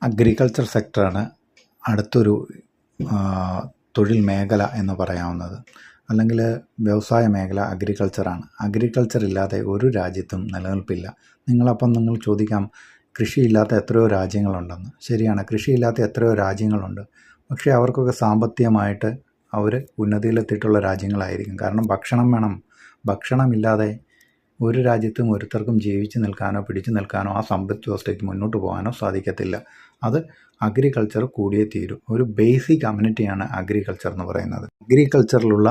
Agriculture സെക്ടറാണ് അടുത്തൊരു തൊഴിൽ മേഖല എന്ന് പറയാവുന്നത്. അല്ലെങ്കിൽ വ്യവസായ മേഖല അഗ്രികൾച്ചറാണ്. അഗ്രികൾച്ചർ ഇല്ലാതെ ഒരു രാജ്യത്തും നിലനിൽപ്പില്ല. നിങ്ങൾ ചോദിക്കാം, കൃഷിയില്ലാത്ത എത്രയോ രാജ്യങ്ങളുണ്ടെന്ന്. ശരിയാണ്, കൃഷിയില്ലാത്ത എത്രയോ രാജ്യങ്ങളുണ്ട്. പക്ഷേ അവർക്കൊക്കെ സാമ്പത്തികമായിട്ട് അവർ ഉന്നതിയിലെത്തിയിട്ടുള്ള രാജ്യങ്ങളായിരിക്കും. കാരണം ഭക്ഷണം വേണം. ഭക്ഷണമില്ലാതെ ഒരു രാജ്യത്തും ഒരുത്തർക്കും ജീവിച്ചു നിൽക്കാനോ പിടിച്ചു നിൽക്കാനോ ആ സമ്പദ് വ്യവസ്ഥയ്ക്ക് മുന്നോട്ട് പോകാനോ സാധിക്കത്തില്ല. അത് അഗ്രികൾച്ചർ കൂടിയേ തീരും. ഒരു ബേസിക് കമ്മ്യൂണിറ്റിയാണ് അഗ്രികൾച്ചർ എന്ന് പറയുന്നത്. അഗ്രികൾച്ചറിലുള്ള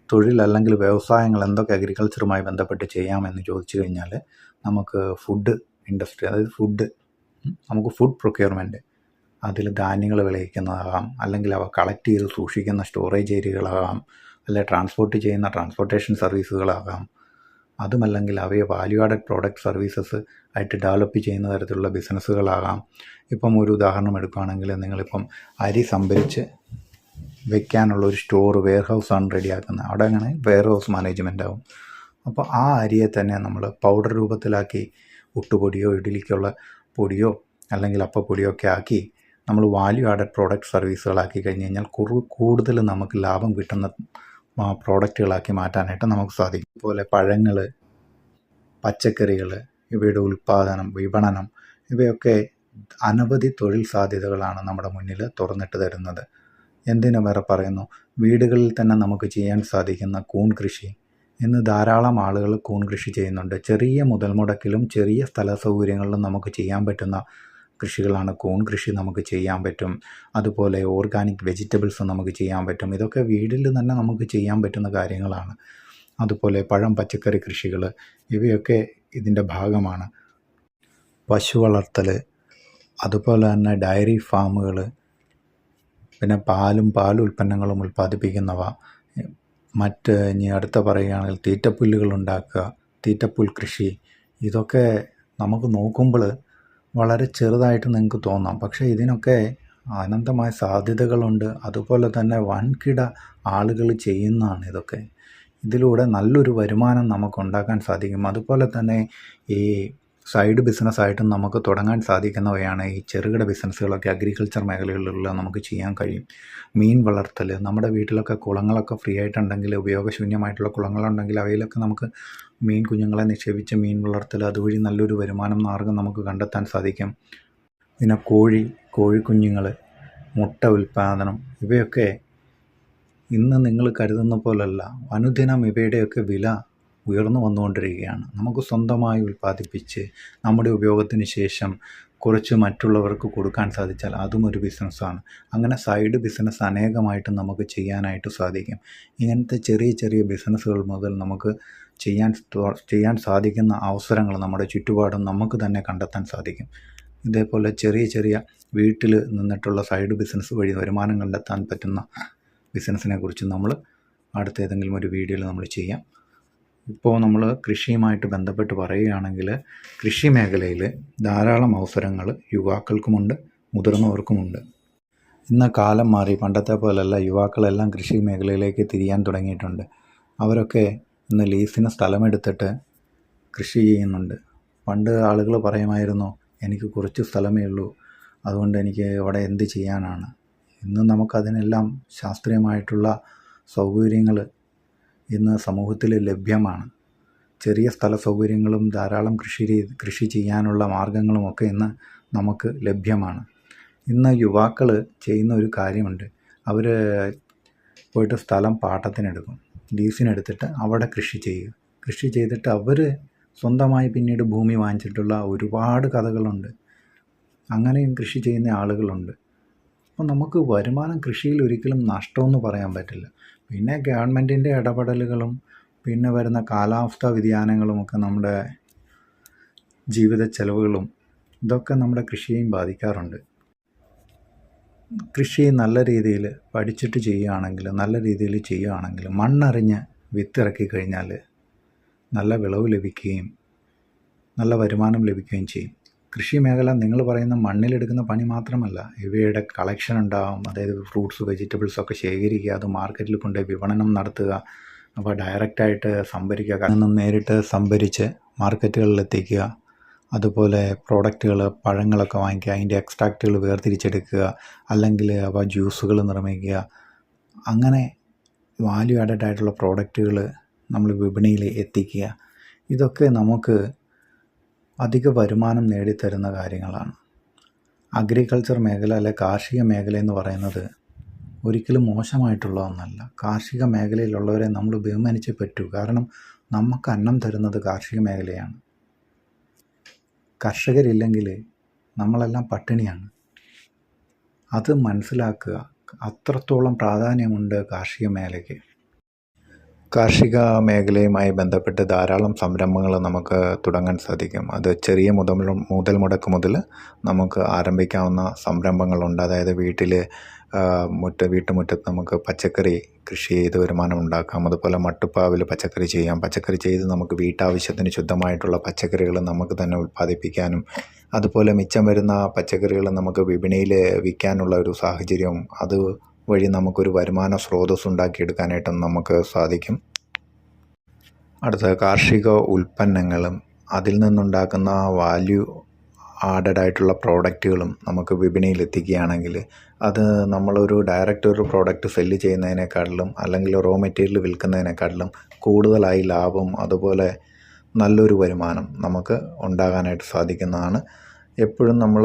തൊഴിൽ അല്ലെങ്കിൽ വ്യവസായങ്ങൾ എന്തൊക്കെ അഗ്രികൾച്ചറുമായി ബന്ധപ്പെട്ട് ചെയ്യാമെന്ന് ചോദിച്ചു കഴിഞ്ഞാൽ, നമുക്ക് ഫുഡ് ഇൻഡസ്ട്രി, അതായത് നമുക്ക് ഫുഡ് പ്രൊക്യൂർമെൻറ്റ്, അതിൽ ധാന്യങ്ങൾ വിളയിക്കുന്നതാകാം, അല്ലെങ്കിൽ അവ കളക്ട് ചെയ്ത് സൂക്ഷിക്കുന്ന സ്റ്റോറേജ് ഏരിയകളാകാം, അല്ലെങ്കിൽ ട്രാൻസ്പോർട്ട് ചെയ്യുന്ന ട്രാൻസ്പോർട്ടേഷൻ സർവീസുകളാകാം, അതുമല്ലെങ്കിൽ അവയെ വാല്യൂ ആഡഡ് പ്രോഡക്റ്റ് സർവീസസ് ആയിട്ട് ഡെവലപ്പ് ചെയ്യുന്ന തരത്തിലുള്ള ബിസിനസ്സുകളാകാം. ഇപ്പം ഒരു ഉദാഹരണം എടുക്കുകയാണെങ്കിൽ, നിങ്ങളിപ്പം അരി സംഭരിച്ച് വെക്കാനുള്ള ഒരു സ്റ്റോർ വെയർഹൗസാണ് റെഡിയാക്കുന്നത്. അവിടെ അങ്ങനെ വെയർഹൗസ് മാനേജ്മെൻ്റ് ആവും. അപ്പോൾ ആ അരിയെ തന്നെ നമ്മൾ പൗഡർ രൂപത്തിലാക്കി പുട്ടുപൊടിയോ ഇഡ്ഡലിക്കുള്ള പൊടിയോ അല്ലെങ്കിൽ അപ്പപ്പൊടിയോ ഒക്കെ ആക്കി നമ്മൾ വാല്യൂ ആഡഡ് പ്രോഡക്റ്റ് സർവീസുകളാക്കി കഴിഞ്ഞ് കഴിഞ്ഞാൽ കൂടുതൽ നമുക്ക് ലാഭം കിട്ടുന്ന പ്രോഡക്റ്റുകളാക്കി മാറ്റാനായിട്ട് നമുക്ക് സാധിക്കും. അതുപോലെ പഴങ്ങൾ, പച്ചക്കറികൾ, ഇവയുടെ ഉൽപ്പാദനം, വിപണനം, ഇവയൊക്കെ അനവധി തൊഴിൽ സാധ്യതകളാണ് നമ്മുടെ മുന്നിൽ തുറന്നിട്ട് തരുന്നത്. എന്തിനു വേറെ പറയുന്നു, വീടുകളിൽ തന്നെ നമുക്ക് ചെയ്യാൻ സാധിക്കുന്ന കൂൺ കൃഷി. ഇന്ന് ധാരാളം ആളുകൾ കൂൺ കൃഷി ചെയ്യുന്നുണ്ട്. ചെറിയ മുതൽ മുടക്കിലും ചെറിയ സ്ഥല സൗകര്യങ്ങളിലും നമുക്ക് ചെയ്യാൻ പറ്റുന്ന കൃഷികളാണ് കൂൺ കൃഷി. നമുക്ക് ചെയ്യാൻ പറ്റും. അതുപോലെ ഓർഗാനിക് വെജിറ്റബിൾസ് നമുക്ക് ചെയ്യാൻ പറ്റും. ഇതൊക്കെ വീട്ടിൽ തന്നെ നമുക്ക് ചെയ്യാൻ പറ്റുന്ന കാര്യങ്ങളാണ്. അതുപോലെ പഴം, പച്ചക്കറി കൃഷികൾ, ഇവയൊക്കെ ഇതിൻ്റെ ഭാഗമാണ്. പശു വളർത്തൽ, അതുപോലെ തന്നെ ഡയറി ഫാമുകൾ, പിന്നെ പാലുൽപ്പന്നങ്ങളും ഉൽപ്പാദിപ്പിക്കുന്നവ, ഇനി അടുത്ത പറയുകയാണെങ്കിൽ തീറ്റപ്പുല്ലുകൾ ഉണ്ടാക്കുക, തീറ്റപ്പുൽ കൃഷി. ഇതൊക്കെ നമുക്ക് നോക്കുമ്പോൾ വളരെ ചെറുതായിട്ട് നിങ്ങൾക്ക് തോന്നാം. പക്ഷേ ഇതിനൊക്കെ അനന്തമായ സാധ്യതകളുണ്ട്. അതുപോലെ തന്നെ വൻകിട ആളുകൾ ചെയ്യുന്നതാണ് ഇതൊക്കെ. ഇതിലൂടെ നല്ലൊരു വരുമാനം നമുക്ക് ഉണ്ടാക്കാൻ സാധിക്കും. അതുപോലെ തന്നെ ഈ സൈഡ് ബിസിനസ്സായിട്ടും നമുക്ക് തുടങ്ങാൻ സാധിക്കുന്നവയാണ് ഈ ചെറുകിട ബിസിനസ്സുകളൊക്കെ. അഗ്രികൾച്ചർ മേഖലകളിലുള്ള നമുക്ക് ചെയ്യാൻ കഴിയും. മീൻ വളർത്തൽ, നമ്മുടെ വീട്ടിലൊക്കെ കുളങ്ങളൊക്കെ ഫ്രീ ആയിട്ടുണ്ടെങ്കിൽ, ഉപയോഗശൂന്യമായിട്ടുള്ള കുളങ്ങളുണ്ടെങ്കിൽ അവയിലൊക്കെ നമുക്ക് മീൻ കുഞ്ഞുങ്ങളെ നിക്ഷേപിച്ച് മീൻ വളർത്തൽ, അതുവഴി നല്ലൊരു വരുമാനം മാർഗം നമുക്ക് കണ്ടെത്താൻ സാധിക്കും. പിന്നെ കോഴിക്കുഞ്ഞുങ്ങൾ, മുട്ട ഉൽപ്പാദനം, ഇവയൊക്കെ ഇന്ന് നിങ്ങൾ കരുതുന്ന പോലല്ല. അനുദിനം ഇവയുടെയൊക്കെ വില ഉയർന്നു വന്നുകൊണ്ടിരിക്കുകയാണ്. നമുക്ക് സ്വന്തമായി ഉൽപ്പാദിപ്പിച്ച് നമ്മുടെ ഉപയോഗത്തിന് ശേഷം കുറച്ച് മറ്റുള്ളവർക്ക് കൊടുക്കാൻ സാധിച്ചാൽ അതും ഒരു ബിസിനസ്സാണ്. അങ്ങനെ സൈഡ് ബിസിനസ് അനേകമായിട്ട് നമുക്ക് ചെയ്യാനായിട്ട് സാധിക്കും. ഇങ്ങനത്തെ ചെറിയ ചെറിയ ബിസിനസ്സുകൾ മുതൽ നമുക്ക് ചെയ്യാൻ സാധിക്കുന്ന അവസരങ്ങൾ നമ്മുടെ ചുറ്റുപാടും നമുക്ക് തന്നെ കണ്ടെത്താൻ സാധിക്കും. ഇതേപോലെ ചെറിയ ചെറിയ വീട്ടിൽ നിന്നിട്ടുള്ള സൈഡ് ബിസിനസ് വഴി വരുമാനം കണ്ടെത്താൻ പറ്റുന്ന ബിസിനസ്സിനെ കുറിച്ച് നമ്മൾ അടുത്ത ഏതെങ്കിലും ഒരു വീഡിയോയിൽ നമ്മൾ ചെയ്യാം. ഇപ്പോൾ നമ്മൾ കൃഷിയുമായിട്ട് ബന്ധപ്പെട്ട് പറയുകയാണെങ്കിൽ, കൃഷി മേഖലയിൽ ധാരാളം അവസരങ്ങൾ യുവാക്കൾക്കുമുണ്ട്, മുതിർന്നവർക്കുമുണ്ട്. ഇന്ന് കാലം മാറി. പണ്ടത്തെ പോലെയല്ല. യുവാക്കളെല്ലാം കൃഷി മേഖലയിലേക്ക് തിരിയാൻ തുടങ്ങിയിട്ടുണ്ട്. അവരൊക്കെ ഇന്ന് ലീസിന് സ്ഥലമെടുത്തിട്ട് കൃഷി ചെയ്യുന്നുണ്ട്. പണ്ട് ആളുകൾ പറയുമായിരുന്നു, എനിക്ക് കുറച്ച് സ്ഥലമേ ഉള്ളൂ, അതുകൊണ്ട് എനിക്ക് അവിടെ എന്ത് ചെയ്യാനാണ്. ഇന്ന് നമുക്കതിനെല്ലാം ശാസ്ത്രീയമായിട്ടുള്ള സൗകര്യങ്ങൾ ഇന്ന് സമൂഹത്തിൽ ലഭ്യമാണ്. ചെറിയ സ്ഥല സൗകര്യങ്ങളും ധാരാളം കൃഷി ചെയ്യാനുള്ള മാർഗങ്ങളുമൊക്കെ ഇന്ന് നമുക്ക് ലഭ്യമാണ്. ഇന്ന് യുവാക്കൾ ചെയ്യുന്ന ഒരു കാര്യമുണ്ട്. അവർ പോയിട്ട് സ്ഥലം പാട്ടത്തിനെടുക്കും, ലീസിനെടുത്തിട്ട് അവിടെ കൃഷി ചെയ്യുക. കൃഷി ചെയ്തിട്ട് അവർ സ്വന്തമായി പിന്നീട് ഭൂമി വാങ്ങിച്ചിട്ടുള്ള ഒരുപാട് കഥകളുണ്ട്. അങ്ങനെയും കൃഷി ചെയ്യുന്ന ആളുകളുണ്ട്. അപ്പോൾ നമുക്ക് വരുമാനം കൃഷിയിൽ ഒരിക്കലും നഷ്ടമെന്ന് പറയാൻ പറ്റില്ല. പിന്നെ ഗവൺമെൻറ്റിൻ്റെ ഇടപെടലുകളും പിന്നെ വരുന്ന കാലാവസ്ഥാ വ്യതിയാനങ്ങളുമൊക്കെ നമ്മുടെ ജീവിത ചെലവുകളും ഇതൊക്കെ നമ്മുടെ കൃഷിയെയും ബാധിക്കാറുണ്ട്. കൃഷി നല്ല രീതിയിൽ പഠിച്ചിട്ട് ചെയ്യുകയാണെങ്കിൽ, നല്ല രീതിയിൽ ചെയ്യുകയാണെങ്കിൽ, മണ്ണറിഞ്ഞ് വിത്തിറക്കി കഴിഞ്ഞാൽ നല്ല വിളവ് ലഭിക്കുകയും നല്ല വരുമാനം ലഭിക്കുകയും ചെയ്യും. കൃഷി മേഖല നിങ്ങൾ പറയുന്ന മണ്ണിലെടുക്കുന്ന പണി മാത്രമല്ല, ഇവയുടെ കളക്ഷൻ ഉണ്ടാകും. അതായത് ഫ്രൂട്ട്സ്, വെജിറ്റബിൾസൊക്കെ ശേഖരിക്കുക, അത് മാർക്കറ്റിൽ കൊണ്ട് വിപണനം നടത്തുക, അപ്പോൾ ഡയറക്റ്റായിട്ട് സംഭരിക്കുക, നേരിട്ട് സംഭരിച്ച് മാർക്കറ്റുകളിലെത്തിക്കുക, അതുപോലെ പ്രോഡക്റ്റുകൾ, പഴങ്ങളൊക്കെ വാങ്ങിക്കുക, അതിൻ്റെ എക്സ്ട്രാക്റ്റുകൾ വേർതിരിച്ചെടുക്കുക, അല്ലെങ്കിൽ അവ ജ്യൂസുകൾ നിർമ്മിക്കുക. അങ്ങനെ വാല്യൂ ആഡഡ് ആയിട്ടുള്ള പ്രോഡക്റ്റുകൾ നമ്മൾ വിപണിയിൽ എത്തിക്കുക. ഇതൊക്കെ നമുക്ക് അധിക വരുമാനം നേടിത്തരുന്ന കാര്യങ്ങളാണ്. അഗ്രികൾച്ചർ മേഖല അല്ലെ കാർഷിക മേഖല എന്ന് പറയുന്നത് ഒരിക്കലും മോശമായിട്ടുള്ള ഒന്നല്ല. കാർഷിക മേഖലയിലുള്ളവരെ നമ്മൾ ബഹുമാനിച്ചേ പറ്റൂ. കാരണം നമുക്ക് അന്നം തരുന്നത് കാർഷിക മേഖലയാണ്. കർഷകരില്ലെങ്കിൽ നമ്മളെല്ലാം പട്ടിണിയാണ്. അത് മനസ്സിലാക്കുക. അത്രത്തോളം പ്രാധാന്യമുണ്ട് കാർഷിക മേഖലയ്ക്ക്. കാർഷിക മേഖലയുമായി ബന്ധപ്പെട്ട് ധാരാളം സംരംഭങ്ങൾ നമുക്ക് തുടങ്ങാൻ സാധിക്കും. അത് ചെറിയ മുതൽ മുടക്ക് മുതൽ നമുക്ക് ആരംഭിക്കാവുന്ന സംരംഭങ്ങളുണ്ട്. അതായത് വീട്ടുമുറ്റത്ത് നമുക്ക് പച്ചക്കറി കൃഷി ചെയ്ത് വരുമാനം ഉണ്ടാക്കാം. അതുപോലെ മട്ടുപ്പാവിൽ പച്ചക്കറി ചെയ്യാം. പച്ചക്കറി ചെയ്ത് നമുക്ക് വീട്ടാവശ്യത്തിന് ശുദ്ധമായിട്ടുള്ള പച്ചക്കറികൾ നമുക്ക് തന്നെ ഉൽപ്പാദിപ്പിക്കാനും, അതുപോലെ മിച്ചം വരുന്ന പച്ചക്കറികൾ നമുക്ക് വിപണിയിൽ വിൽക്കാനുള്ള ഒരു സാഹചര്യം, അത് വഴി നമുക്കൊരു വരുമാന സ്രോതസ് ഉണ്ടാക്കിയെടുക്കാനായിട്ടും നമുക്ക് സാധിക്കും. അടുത്ത കാർഷിക ഉൽപ്പന്നങ്ങളും അതിൽ നിന്നുണ്ടാക്കുന്ന വാല്യൂ ആഡഡ് ആയിട്ടുള്ള പ്രോഡക്റ്റുകളും നമുക്ക് വിപണിയിൽ എത്തിക്കുകയാണെങ്കിൽ അത് നമ്മളൊരു ഡയറക്റ്റ് ഒരു പ്രോഡക്റ്റ് സെല്ല് ചെയ്യുന്നതിനേക്കാട്ടിലും അല്ലെങ്കിൽ റോ മെറ്റീരിയൽ വിൽക്കുന്നതിനേക്കാട്ടിലും കൂടുതലായി ലാഭം, അതുപോലെ നല്ലൊരു വരുമാനം നമുക്ക് ഉണ്ടാകാനായിട്ട് സാധിക്കുന്നതാണ്. എപ്പോഴും നമ്മൾ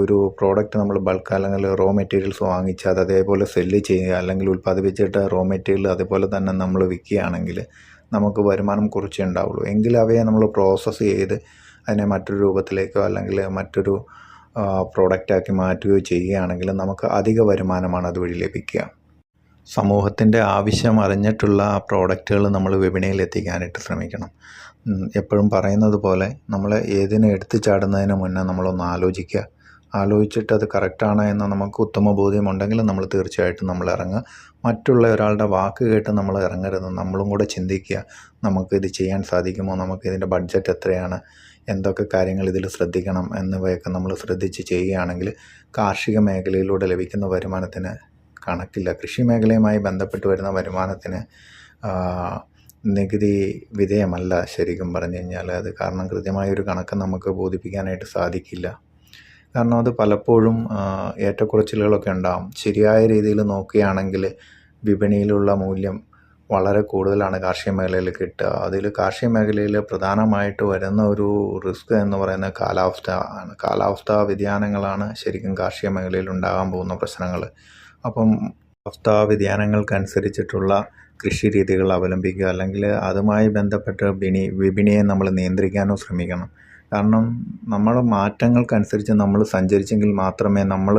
ഒരു പ്രോഡക്റ്റ് നമ്മൾ ബൾക്ക് അല്ലെങ്കിൽ റോ മെറ്റീരിയൽസ് വാങ്ങിച്ച് അത് അതേപോലെ സെല്ല് ചെയ്യുക, അല്ലെങ്കിൽ ഉൽപ്പാദിപ്പിച്ചിട്ട് റോ മെറ്റീരിയൽ അതേപോലെ തന്നെ നമ്മൾ വിൽക്കുകയാണെങ്കിൽ നമുക്ക് വരുമാനം കുറച്ചേ ഉണ്ടാവുള്ളൂ. എങ്കിൽ അവയെ നമ്മൾ പ്രോസസ്സ് ചെയ്ത് അതിനെ മറ്റൊരു രൂപത്തിലേക്കോ അല്ലെങ്കിൽ മറ്റൊരു പ്രോഡക്റ്റാക്കി മാറ്റുകയോ ചെയ്യുകയാണെങ്കിൽ നമുക്ക് അധിക വരുമാനമാണ് അതുവഴി ലഭിക്കുക. സമൂഹത്തിൻ്റെ ആവശ്യം അറിഞ്ഞിട്ടുള്ള പ്രോഡക്റ്റുകൾ നമ്മൾ വിപണിയിൽ എത്തിക്കാനായിട്ട് ശ്രമിക്കണം. എപ്പോഴും പറയുന്നത് പോലെ നമ്മൾ ഏതിനെ എടുത്തു ചാടുന്നതിന് മുന്നേ നമ്മളൊന്ന് ആലോചിച്ചിട്ട് അത് കറക്റ്റാണ് എന്ന് നമുക്ക് ഉത്തമ ബോധ്യമുണ്ടെങ്കിൽ നമ്മൾ തീർച്ചയായിട്ടും നമ്മൾ ഇറങ്ങുക. മറ്റുള്ള ഒരാളുടെ വാക്ക് കേട്ട് നമ്മൾ ഇറങ്ങരുത്. നമ്മളും കൂടെ ചിന്തിക്കുക, നമുക്കിത് ചെയ്യാൻ സാധിക്കുമോ, നമുക്കിതിൻ്റെ ബഡ്ജറ്റ് എത്രയാണ്, എന്തൊക്കെ കാര്യങ്ങൾ ഇതിൽ ശ്രദ്ധിക്കണം എന്നിവയൊക്കെ നമ്മൾ ശ്രദ്ധിച്ച് ചെയ്യുകയാണെങ്കിൽ കാർഷിക മേഖലയിലൂടെ ലഭിക്കുന്ന വരുമാനത്തിന് കണക്കില്ല. കൃഷി മേഖലയുമായി ബന്ധപ്പെട്ട് വരുന്ന വരുമാനത്തിന് നികുതി വിധേയമല്ല ശരിക്കും പറഞ്ഞു കഴിഞ്ഞാൽ. അത് കാരണം കൃത്യമായൊരു കണക്ക് നമുക്ക് ബോധിപ്പിക്കാനായിട്ട് സാധിക്കില്ല. കാരണം അത് പലപ്പോഴും ഏറ്റക്കുറച്ചിലുകളൊക്കെ ഉണ്ടാകും. ശരിയായ രീതിയിൽ നോക്കുകയാണെങ്കിൽ വിപണിയിലുള്ള മൂല്യം വളരെ കൂടുതലാണ് കാർഷിക മേഖലയിൽ കിട്ടുക. അതിൽ കാർഷിക മേഖലയിൽ പ്രധാനമായിട്ട് വരുന്ന ഒരു റിസ്ക് എന്ന് പറയുന്നത് കാലാവസ്ഥാ വ്യതിയാനങ്ങളാണ് ശരിക്കും കാർഷിക മേഖലയിൽ ഉണ്ടാകാൻ പോകുന്ന പ്രശ്നങ്ങൾ. അപ്പം കാലാവസ്ഥാ വ്യതിയാനങ്ങൾക്കനുസരിച്ചിട്ടുള്ള കൃഷി രീതികൾ അവലംബിക്കുക, അല്ലെങ്കിൽ അതുമായി ബന്ധപ്പെട്ട് വിപണിയെ നമ്മൾ നിയന്ത്രിക്കാനോ ശ്രമിക്കണം. കാരണം നമ്മൾ മാറ്റങ്ങൾക്കനുസരിച്ച് നമ്മൾ സഞ്ചരിച്ചെങ്കിൽ മാത്രമേ നമ്മൾ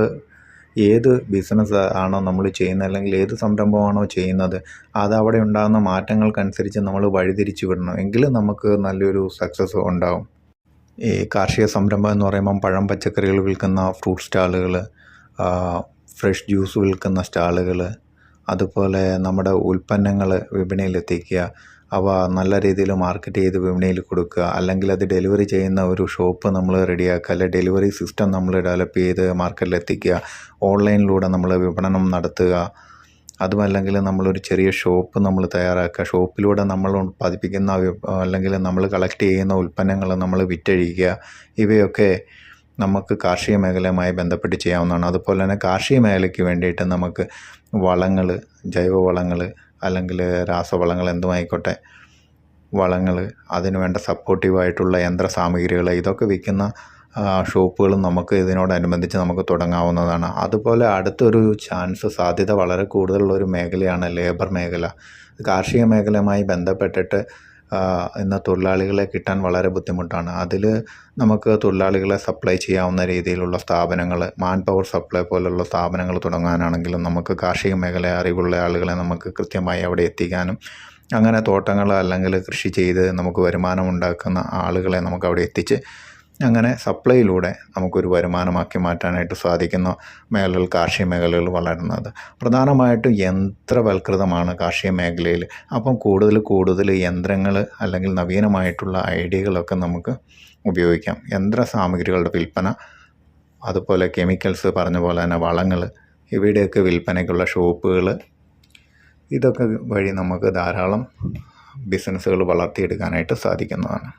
ഏത് ബിസിനസ് ആണോ നമ്മൾ ചെയ്യുന്നത്, അല്ലെങ്കിൽ ഏത് സംരംഭമാണോ ചെയ്യുന്നത്, അത് അവിടെ ഉണ്ടാകുന്ന മാറ്റങ്ങൾക്കനുസരിച്ച് നമ്മൾ വഴിതിരിച്ചു വിടണം. എങ്കിലും നമുക്ക് നല്ലൊരു സക്സസ് ഉണ്ടാകും. ഈ കാർഷിക സംരംഭം എന്ന് പറയുമ്പം പഴം പച്ചക്കറികൾ വിൽക്കുന്ന ഫ്രൂട്ട് സ്റ്റാളുകൾ, ഫ്രഷ് ജ്യൂസ് വിൽക്കുന്ന സ്റ്റാളുകൾ, അതുപോലെ നമ്മുടെ ഉൽപ്പന്നങ്ങൾ വിപണിയിലെത്തിക്കുക, അവ നല്ല രീതിയിൽ മാർക്കറ്റ് ചെയ്ത് വിപണിയിൽ കൊടുക്കുക, അല്ലെങ്കിൽ അത് ഡെലിവറി ചെയ്യുന്ന ഒരു ഷോപ്പ് നമ്മൾ റെഡിയാക്കുക, അല്ലെങ്കിൽ ഡെലിവറി സിസ്റ്റം നമ്മൾ ഡെവലപ്പ് ചെയ്ത് മാർക്കറ്റിലെത്തിക്കുക, ഓൺലൈനിലൂടെ നമ്മൾ വിപണനം നടത്തുക. അതുമല്ലെങ്കിൽ നമ്മളൊരു ചെറിയ ഷോപ്പ് നമ്മൾ തയ്യാറാക്കുക, ഷോപ്പിലൂടെ നമ്മൾ ഉൽപ്പാദിപ്പിക്കുന്ന അല്ലെങ്കിൽ നമ്മൾ കളക്ട് ചെയ്യുന്ന ഉൽപ്പന്നങ്ങൾ നമ്മൾ വിറ്റഴിക്കുക. ഇവയൊക്കെ നമുക്ക് കാർഷിക മേഖലയുമായി ബന്ധപ്പെട്ട് ചെയ്യാവുന്നതാണ്. അതുപോലെ തന്നെ കാർഷിക മേഖലയ്ക്ക് വേണ്ടിയിട്ട് നമുക്ക് വളങ്ങൾ, ജൈവവളങ്ങൾ അല്ലെങ്കിൽ രാസവളങ്ങൾ എന്തുമായിക്കോട്ടെ, വളങ്ങൾ, അതിനുവേണ്ട സപ്പോർട്ടീവായിട്ടുള്ള യന്ത്ര സാമഗ്രികൾ, ഇതൊക്കെ വിൽക്കുന്ന ഷോപ്പുകളും നമുക്ക് ഇതിനോടനുബന്ധിച്ച് നമുക്ക് തുടങ്ങാവുന്നതാണ്. അതുപോലെ അടുത്തൊരു സാധ്യത വളരെ കൂടുതലുള്ളൊരു മേഖലയാണ് ലേബർ മേഖല. കാർഷിക മേഖലയുമായി ബന്ധപ്പെട്ടിട്ട് ഇന്ന് തൊഴിലാളികളെ കിട്ടാൻ വളരെ ബുദ്ധിമുട്ടാണ്. അതിൽ നമുക്ക് തൊഴിലാളികളെ സപ്ലൈ ചെയ്യാവുന്ന രീതിയിലുള്ള സ്ഥാപനങ്ങൾ, മാൻ പവർ സപ്ലൈ പോലുള്ള സ്ഥാപനങ്ങൾ തുടങ്ങാനാണെങ്കിലും നമുക്ക് കാർഷിക മേഖല അറിവുള്ള ആളുകളെ നമുക്ക് കൃത്യമായി അവിടെ എത്തിക്കാനും, അങ്ങനെ തോട്ടങ്ങൾ അല്ലെങ്കിൽ കൃഷി ചെയ്ത് നമുക്ക് വരുമാനം ഉണ്ടാക്കുന്ന ആളുകളെ നമുക്ക് അവിടെ എത്തിച്ച് അങ്ങനെ സപ്ലൈയിലൂടെ നമുക്കൊരു വരുമാനമാക്കി മാറ്റാനായിട്ട് സാധിക്കുന്ന മേഖലകൾ, കാർഷിക മേഖലകൾ വളരുന്നത്. പ്രധാനമായിട്ടും യന്ത്രവൽകൃതമാണ് കാർഷിക മേഖലയിൽ. അപ്പം കൂടുതൽ യന്ത്രങ്ങൾ അല്ലെങ്കിൽ നവീനമായിട്ടുള്ള ഐഡിയകളൊക്കെ നമുക്ക് ഉപയോഗിക്കാം. യന്ത്ര സാമഗ്രികളുടെ വിൽപ്പന, അതുപോലെ കെമിക്കൽസ് പറഞ്ഞ പോലെ തന്നെ വളങ്ങൾ, ഇവയുടെയൊക്കെ വിൽപ്പനയ്ക്കുള്ള ഷോപ്പുകൾ, ഇതൊക്കെ വഴി നമുക്ക് ധാരാളം ബിസിനസ്സുകൾ വളർത്തിയെടുക്കാനായിട്ട് സാധിക്കുന്നതാണ്.